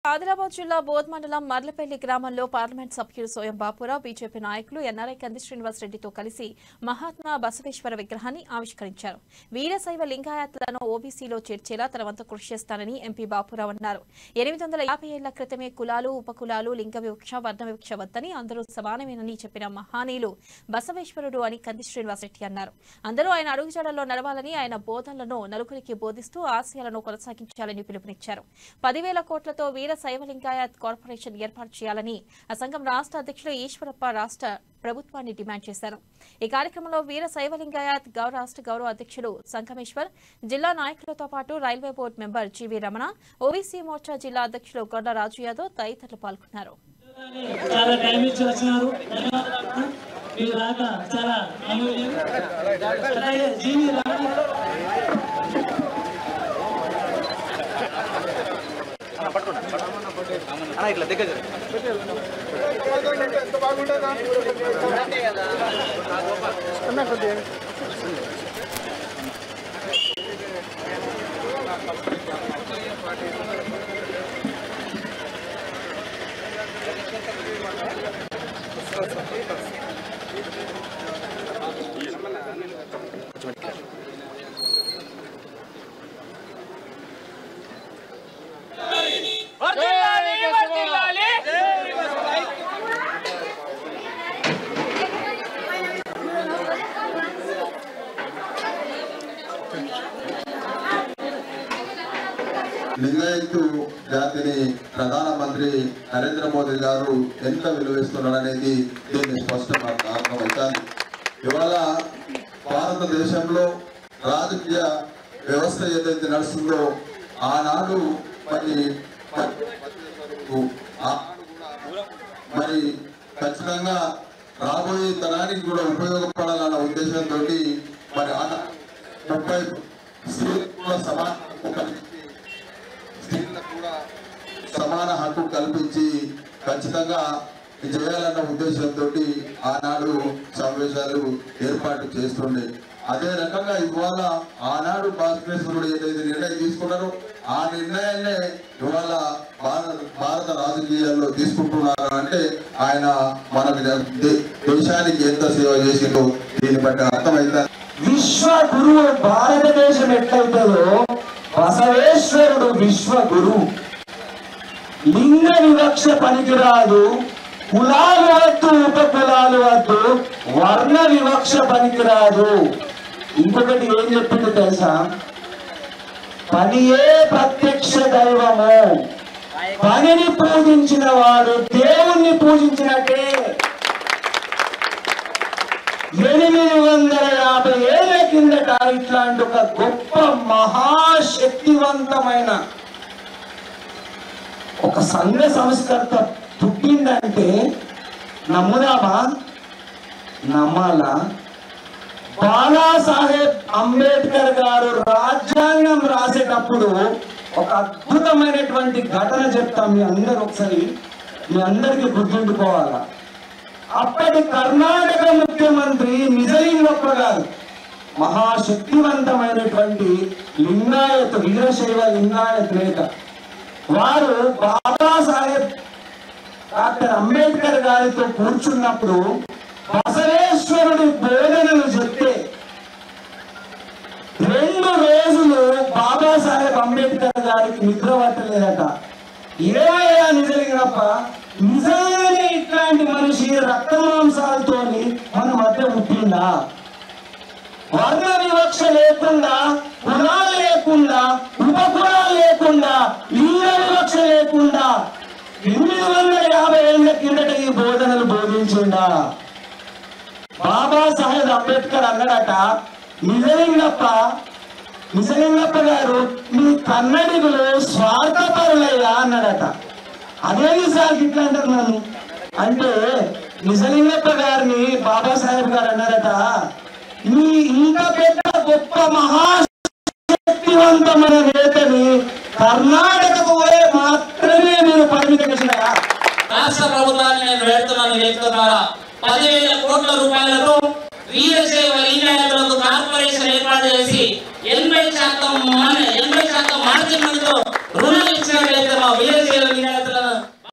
ఆదిలాబాద్ జిల్లా బోధ్ మండలం మర్లపల్లి గ్రామంలో పార్లమెంట్ సభ్యులు సోయం బాపురావు బీజేపీ నాయకులు ఎన్ఆర్ఐ కంది శ్రీనివాస్ రెడ్డితో కలిసి మహాత్మా బసవేశ్వర విగ్రహాన్ని ఆవిష్కరించారు. వీరశైవ లింగాయత్లను ఓబీసీలో చేర్చేలా తన వంతు కృషి చేస్తానని ఎంపీ బాపురావు అన్నారు. 850 ఏళ్ల క్రితమే కులాలు, ఉపకులాలు, లింగ వివక్ష, వర్ణ వివక్ష వద్దని అందరూ సమానమేనని చెప్పిన మహానీయులు బసవేశ్వరుడు అని కంది శ్రీనివాస్ రెడ్డి అన్నారు. అందరూ ఆయన అడుగుజాడల్లో నడవాలని, ఆయన బోధనలను నలుగురికి బోధిస్తూ ఆశయాలను కొనసాగించాలని పిలుపునిచ్చారు. 10,000 కోట్లతో శైవ లింగాయత్ కార్పొరేషన్ ఏర్పాటు చేయాలని ఆ సంఘం రాష్ట్ర అధ్యక్షులు ఈశ్వరప్ప రాష్ట్ర ప్రభుత్వాన్ని డిమాండ్ చేశారు. ఈ కార్యక్రమంలో వీర శైవ లింగాయత్ రాష్ట్ర గౌరవ అధ్యక్షుడు సంగమేశ్వర్, జిల్లా నాయకులతో పాటు రైల్వే బోర్డు మెంబర్ జీవి రమణ, ఓబీసీ మోర్చా జిల్లా అధ్యక్షులు గొడ్డ రాజు యాదవ్ తదితరులు పాల్గొన్నారు. ఇట్లా దగ్గర లింగాయత్తు జాతిని ప్రధానమంత్రి నరేంద్ర మోదీ గారు ఎంత విలువిస్తున్నారనేది దీన్ని స్పష్టంగా అర్థమవుతుంది. ఇవాళ భారతదేశంలో రాజకీయ వ్యవస్థ ఏదైతే నడుస్తుందో ఆనాడు మరి ఖచ్చితంగా రాబోయే తరానికి కూడా ఉపయోగపడాలన్న ఉద్దేశంతో మరి 30 స్త్రీలకు కూడా సమాన హక్కు కల్పించి ఖచ్చితంగా చేయాలన్న ఉద్దేశంతో ఆనాడు సమావేశాలు ఏర్పాటు చేస్తుండే. అదే రకంగా ఇవాళ ఆనాడు బసవేశ్వరుడు ఏదైతే నిర్ణయం తీసుకున్నారో ఆ నిర్ణయాన్ని ఇవాళ భారత రాజకీయాల్లో తీసుకుంటున్నారు అంటే ఆయన మన దేశానికి ఎంత సేవ చేసిందో దీన్ని బట్టి అర్థమైతే విశ్వ గురువు భారతదేశం ఎట్లయితుందో బసవేశ్వరుడు విశ్వ గురువు. లింగ వివక్ష పనికిరాదు, కులాలు వద్దు, ఉపకులాలు వద్దు, వర్ణ వివక్ష పనికిరాదు. ఇంకొకటి ఏం చెప్పింది తెలుసా? పనియే ప్రత్యక్ష దైవము, పనిని పూజించిన వాడు దేవుణ్ణి పూజించినట్టే. 850 ఏళ్ల కిందట ఇట్లాంటి ఒక గొప్ప మహాశక్తివంతమైన ఒక సంఘ సంస్కర్త పుట్టిందంటే నమ్ముదామా? నమ్మాలా? బాలాసాహెబ్ అంబేద్కర్ గారు రాజ్యాంగం రాసేటప్పుడు ఒక అద్భుతమైనటువంటి ఘటన చెప్తాం. మీ అందరూ ఒకసారి మీ అందరికీ గుర్తుండిపోవాలా. అప్పటి కర్ణాటక ముఖ్యమంత్రి నిజలింగప్ప గారు మహాశక్తివంతమైనటువంటి లింగాయత్ వీరశైవ లింగాయత్ నేత. వారు బాబాసాహెబ్ డాక్టర్ అంబేద్కర్ గారితో కూర్చున్నప్పుడు బసవేశ్వరుడి బోధనలు చెప్తే 2 రోజులు బాబాసాహెబ్ అంబేద్కర్ గారికి నిద్ర పట్టలేదట. ఏమయ్యా నిజలింగప్ప, నిజంగానే ఇట్లాంటి మనిషి రక్త మాంసాలతోని మన మధ్య పుట్టిందా? వర్ణ వివక్ష లేకుండా, కులాలు లేకుండా, ఉపకులాలు లేకుండా, లింగ వివక్ష లేకుండా 850 ఏళ్ల కిందట ఈ బోధనలు బోధించిండా? బాబాసాహెబ్ అంబేద్కర్ అన్నాడట, నిజలింగప్ప గారు మీ కన్నడిగులు స్వార్థపరులయ్యా అన్నాడట. అదేది సార్ ఇట్లా అంటారు నన్ను అంటే, నిజలింగప్ప గారిని బాబాసాహెబ్ గారు అన్నారట, మీ ఇంత పెద్ద గొప్ప మహాశక్తివంతమైన నేతని కర్ణాటకకు మాత్రమే మీరు పరిమితం చేసినారా? రాష్ట్ర ప్రభుత్వాన్ని నేను వేడుతున్నాను. వేదిక ద్వారా 10,000 కోట్ల రూపాయలతో వీరశైవ లింగాయతులకు కార్పొరేషన్ ఏర్పాటు చేసి 80% విధంగా మార్జిన్ మనతో రుణాలు ఇచ్చినట్లయితే మా వీరశైవ